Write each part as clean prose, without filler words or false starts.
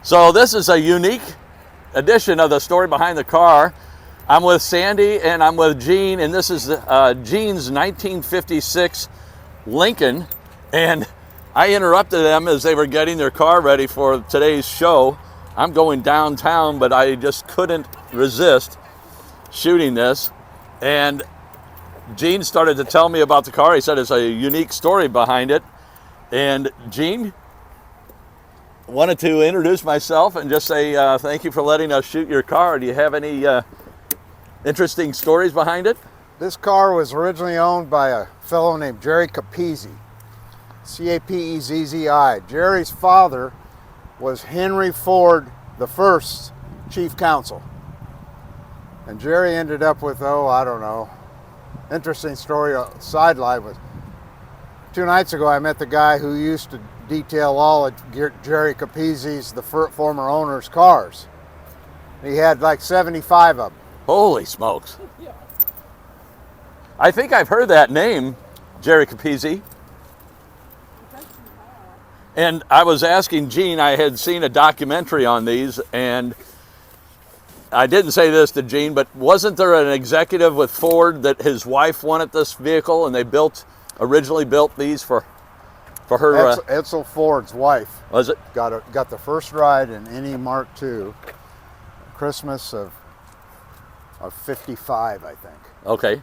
So this is a unique edition of the story behind the car. I'm with Sandy and I'm with Gene, and this is Gene's 1956 Lincoln. And I interrupted them as they were getting their car ready for today's show. I'm going downtown, but I just couldn't resist shooting this. And Gene started to tell me about the car. He said it's a unique story behind it. And Gene, wanted to introduce myself and just say thank you for letting us shoot your car. Do you have any interesting stories behind it? This car was originally owned by a fellow named Jerry Capizzi, C-A-P-E-Z-Z-I. Jerry's father was Henry Ford the first chief counsel. And Jerry ended up with, I don't know, interesting story, sideline was, 2 nights ago I met the guy who used to detail all of Jerry Capizzi's, the former owner's cars. He had like 75 of them. Holy smokes. I think I've heard that name, Jerry Capizzi. And I was asking Gene, I had seen a documentary on these, and I didn't say this to Gene, but wasn't there an executive with Ford that his wife wanted this vehicle, and they originally built these for her? Edsel Ford's wife. Was it? Got the first ride in any Mark II, Christmas of 55, I think. Okay.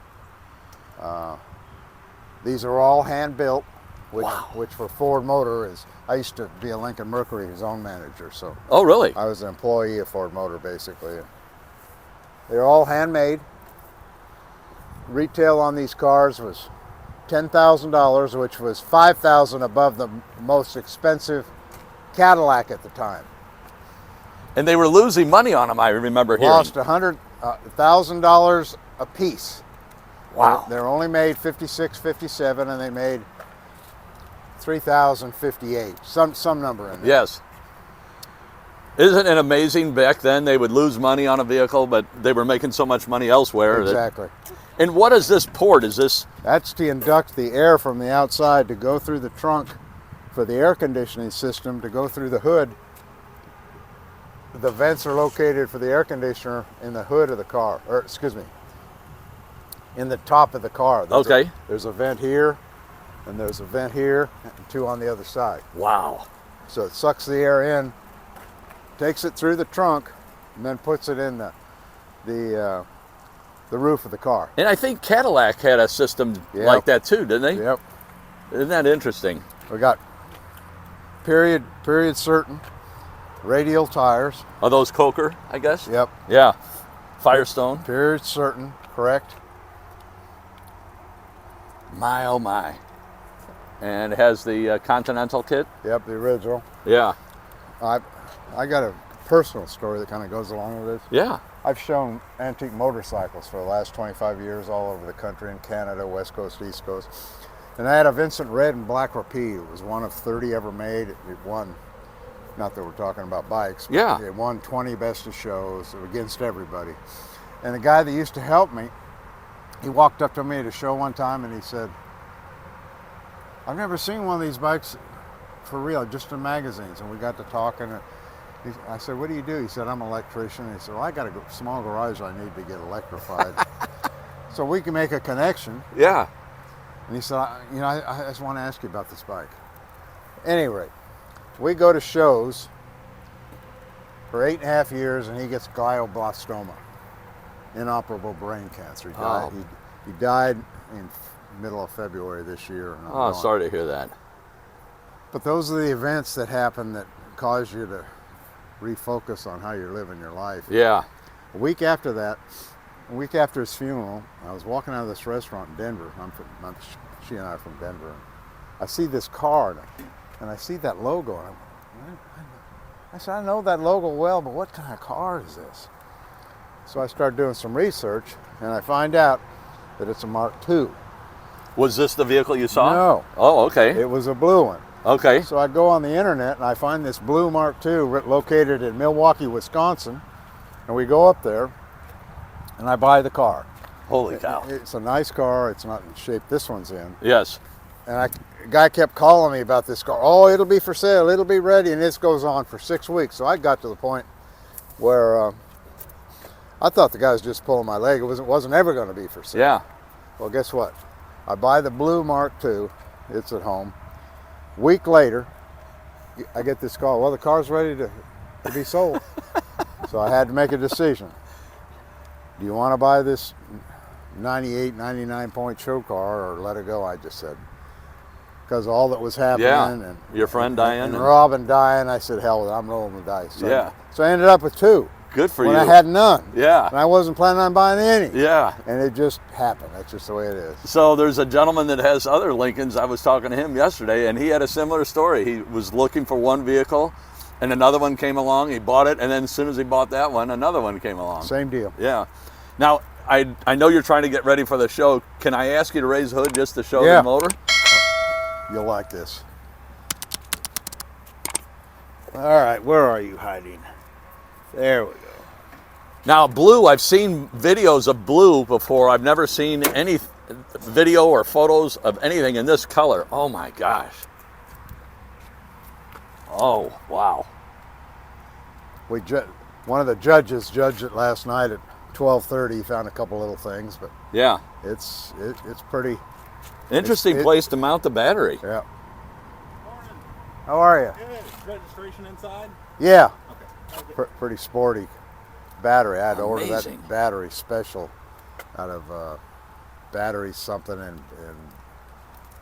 These are all hand built, Wow. which for Ford Motor is. I used to be a Lincoln Mercury zone manager, so. Oh, really? I was an employee of Ford Motor, basically. They're all handmade. Retail on these cars was $10,000, which was $5,000 above the most expensive Cadillac at the time. And they were losing money on them, I remember hearing. Lost $100,000 a piece. Wow. They're only made 56, 57, and they made 3,058. Some number in there. Yes. Isn't it amazing back then they would lose money on a vehicle, but they were making so much money elsewhere? Exactly. And what is this port? Is this? That's to induct the air from the outside to go through the trunk for the air conditioning system to go through the hood. The vents are located for the air conditioner in the hood of the car, or excuse me, in the top of the car. There's a vent here, and there's a vent here, and 2 on the other side. Wow. So it sucks the air in, takes it through the trunk, and then puts it in the roof of the car. And I think Cadillac had a system like that too, didn't they? Yep. Isn't that interesting? We got period certain radial tires. Are those Coker, I guess? Yep. Yeah. Firestone. Period certain, correct. My, oh my. And it has the Continental kit? Yep, the original. Yeah. I got a personal story that kind of goes along with this. Yeah. I've shown antique motorcycles for the last 25 years all over the country, in Canada, West Coast, East Coast. And I had a Vincent red and black Rapide. It was one of 30 ever made. It won, not that we're talking about bikes, but yeah, it won 20 best of shows against everybody. And the guy that used to help me, he walked up to me at a show one time and he said, I've never seen one of these bikes for real, just in magazines. And we got to talking. I said, what do you do? He said, I'm an electrician. He said, well, I got a small garage I need to get electrified. So we can make a connection. Yeah. And he said, I just want to ask you about this bike. Anyway, we go to shows for 8.5 years, and he gets glioblastoma, inoperable brain cancer. He died in middle of February this year. Oh, sorry to hear that. But those are the events that happen that cause you to refocus on how you're living your life. Yeah. A week after his funeral, I was walking out of this restaurant in Denver. She and I are from Denver. And I see this car, and I see that logo, and I said, I know that logo well, but what kind of car is this? So I started doing some research, and I find out that it's a Mark II. Was this the vehicle you saw? No. Oh, okay. It was a blue one. Okay. So I go on the internet and I find this blue Mark II located in Milwaukee, Wisconsin, and we go up there and I buy the car. Holy cow. It's a nice car. It's not in the shape this one's in. Yes. And guy kept calling me about this car. Oh, it'll be for sale. It'll be ready. And this goes on for 6 weeks. So I got to the point where I thought the guy was just pulling my leg. It wasn't ever going to be for sale. Yeah. Well, guess what? I buy the blue Mark II. It's at home. Week later, I get this call. Well, the car's ready to be sold. So I had to make a decision. Do you want to buy this 98, 99 point show car or let it go? I just said, because all that was happening. Yeah. And Your friend dying. and Robin dying, I said, hell, I'm rolling the dice. So, Yeah. So I ended up with 2. Good for when you. I had none. Yeah. And I wasn't planning on buying any. Yeah. And it just happened. That's just the way it is. So there's a gentleman that has other Lincolns. I was talking to him yesterday, and he had a similar story. He was looking for one vehicle, and another one came along. He bought it, and then as soon as he bought that one, another one came along. Same deal. Yeah. Now, I know you're trying to get ready for the show. Can I ask you to raise the hood just to show Yeah. the motor? You'll like this. All right, where are you hiding? There we go. Now, blue, I've seen videos of blue before. I've never seen any video or photos of anything in this color. Oh my gosh. Oh, wow. One of the judges judged it last night at 12:30. He found a couple little things, but Yeah. it's pretty. Interesting place to mount the battery. Yeah. How are you? Good. Registration inside? Yeah. Okay. Pretty sporty battery. I had to order Amazing. that battery special out of battery something in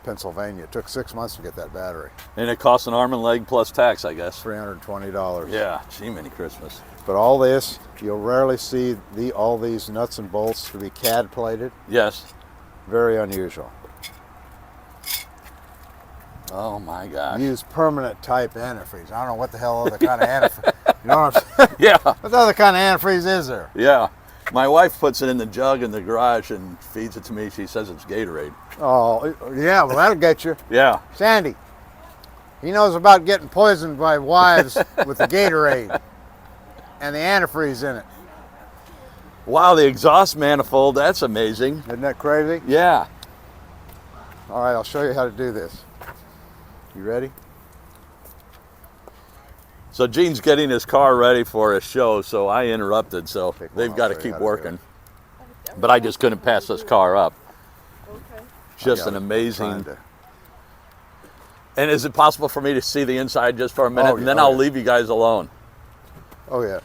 Pennsylvania. It took 6 months to get that battery. And it costs an arm and leg plus tax, I guess. $320. Yeah, gee, many Christmas. But all this, you'll rarely see all these nuts and bolts to be CAD plated. Yes. Very unusual. Oh my gosh. Use permanent type antifreeze. I don't know what the hell other kind of antifreeze. You know what I'm saying? Yeah, What other kind of antifreeze is there? yeah. My wife puts it in the jug in the garage and feeds it to me. She says it's Gatorade. Oh, yeah, well, that'll get you. Yeah. Sandy, he knows about getting poisoned by wives with the Gatorade and the antifreeze in it. Wow, the exhaust manifold, that's amazing. Isn't that crazy? Yeah. All right, I'll show you how to do this. You ready? So Gene's getting his car ready for a show, so I interrupted, so Pick one, they've I'll got to show you keep how to do working. But I just couldn't pass this car up. Okay. Just Yeah, an I'm amazing. trying to- And is it possible for me to see the inside just for a minute, Oh, and then yeah, I'll yeah. leave you guys alone? Oh, yeah.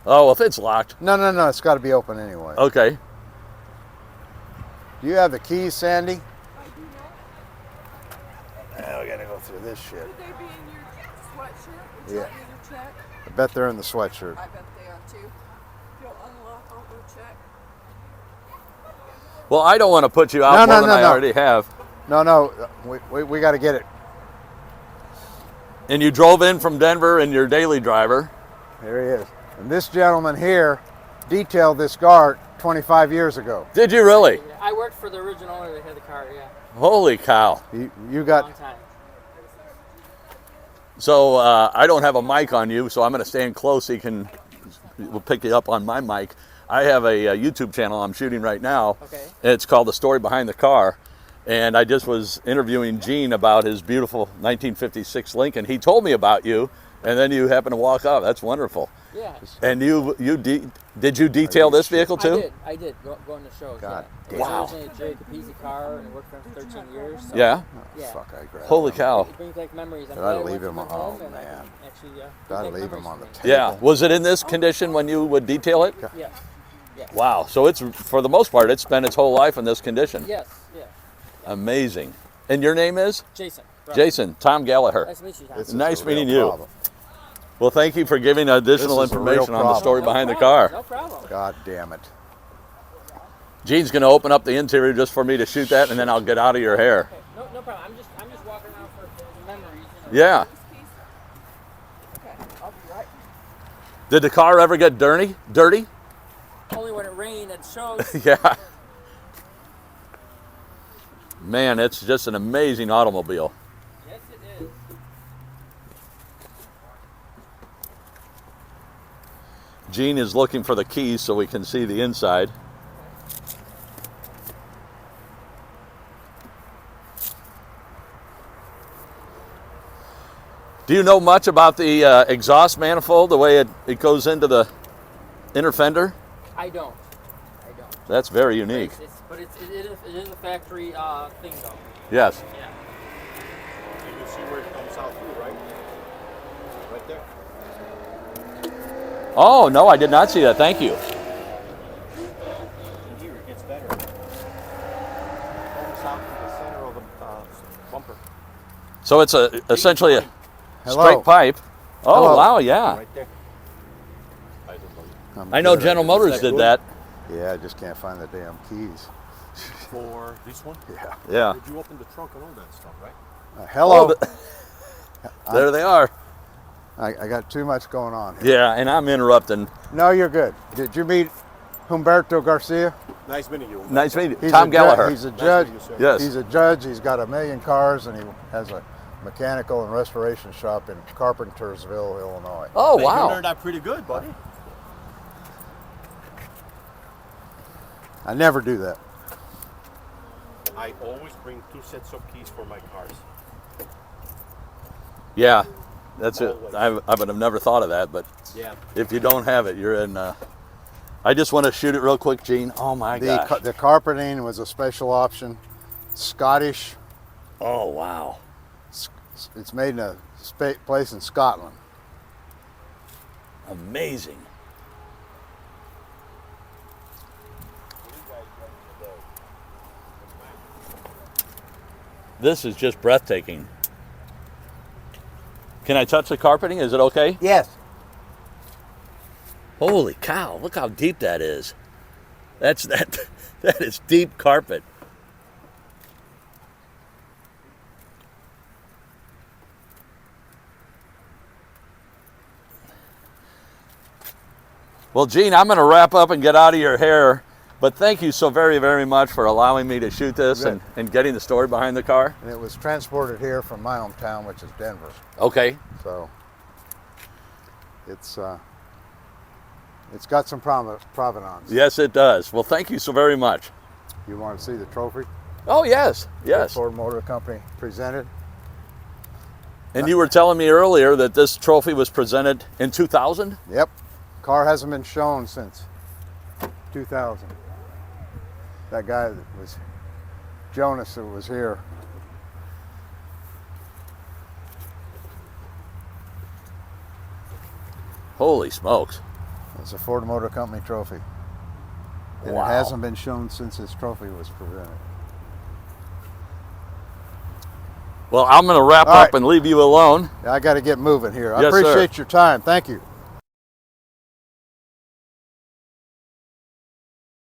Oh, well, if it's locked. No, it's got to be open anyway. Okay. Do you have the keys, Sandy? I do not. Yeah, we got to go through this shit. Would they be in your sweatshirt? Would Yeah. you like me to check? I bet they're in the sweatshirt. I bet they are too. If you'll unlock, I'll go check. Well, I don't want to put you out No, more no, than no, I no. already have. No, we got to get it. And you drove in from Denver in your daily driver. Here he is. And this gentleman here detailed this car 25 years ago. Did you really? Yeah, I worked for the original owner that had the car, yeah. Holy cow. You Long got, time. So I don't have a mic on you, so I'm going to stand close so we'll pick you up on my mic. I have a YouTube channel I'm shooting right now. Okay. It's called The Story Behind the Car. And I just was interviewing Gene about his beautiful 1956 Lincoln. He told me about you, and then you happened to walk up. That's wonderful. Yeah. And did you detail this vehicle too? I did. Go on the shows. God yeah. damn. Wow. It was originally a Jerry Capizzi car, and I worked for him for 13 years. So, Yeah. Yeah. fuck, I grabbed Holy him. cow. It brings back memories. I'm Gotta glad I leave went to him my alone, home and I man. can actually, Gotta bring leave back him on the memories table. Yeah. Was it in this condition when you would detail it? for me. Yes. Yes. Wow. So it's, for the most part, it's spent its whole life in this condition. Yes. Yeah. Amazing. And your name is? Jason. Right. Jason, Tom Gallagher. Nice to meet you, Tom. This is Nice a real meeting you. problem. Well, thank you for giving additional This is a real information on the problem. story No behind the problem. car. No problem. God damn it. Gene's going to open up the interior just for me to shoot that, and then I'll get out of your hair. Okay. No problem. I'm just walking around for memories. Yeah. Okay, I'll be right. Did the car ever get dirty? Dirty? Only when it rained at shows. Yeah. Man, it's just an amazing automobile. Yes, it is. Gene is looking for the keys so we can see the inside. Do you know much about the exhaust manifold, the way it goes into the inner fender? I don't. That's very unique. But it is a factory thing though. Yes. Yeah. And you see where it comes out through, right? Right there. Oh, no, I did not see that. Thank you. And here it gets better. Comes out to the center of the bumper. So it's essentially a Hello. straight pipe. Oh, Hello. wow, yeah. Right there. I know General Motors did that. Yeah, I just can't find the damn keys. For this one? Yeah. Yeah. Did you open the trunk and all that stuff, right? Hello. There they are. I got too much going on here. Yeah, and I'm interrupting. No, you're good. Did you meet Humberto Garcia? Nice meeting you. Nice meeting you. He's Tom a ju- Gallagher. He's a Nice judge. meeting you, sir. Yes. He's a judge. He's got 1 million cars, and he has a mechanical and restoration shop in Carpentersville, Illinois. Oh, You wow. learned that pretty good, buddy. I never do that. I always bring 2 sets of keys for my cars. Yeah, that's it. Always. I would have never thought of that, but Yeah. if you don't have it, you're in. I just want to shoot it real quick, Gene. Oh, my gosh. The carpeting was a special option. Scottish. Oh, wow. It's made in a place in Scotland. Amazing. This is just breathtaking. Can I touch the carpeting? Is it okay? Yes. Holy cow, look how deep that is. That is deep carpet. Well, Gene, I'm going to wrap up and get out of your hair, but thank you so very, very much for allowing me to shoot this Good. and getting the story behind the car. And it was transported here from my hometown, which is Denver. Okay. So it's got some provenance. Yes, it does. Well, thank you so very much. You want to see the trophy? Oh, yes, The yes. Ford Motor Company presented. And you were telling me earlier that this trophy was presented in 2000? Yep. Car hasn't been shown since 2000. That guy that was Jonas that was here. Holy smokes. It's a Ford Motor Company trophy. And Wow. it hasn't been shown since this trophy was presented. Well, I'm going to wrap All up right. and leave you alone. I got to get moving here. I Yes, sir. appreciate your time. Thank you.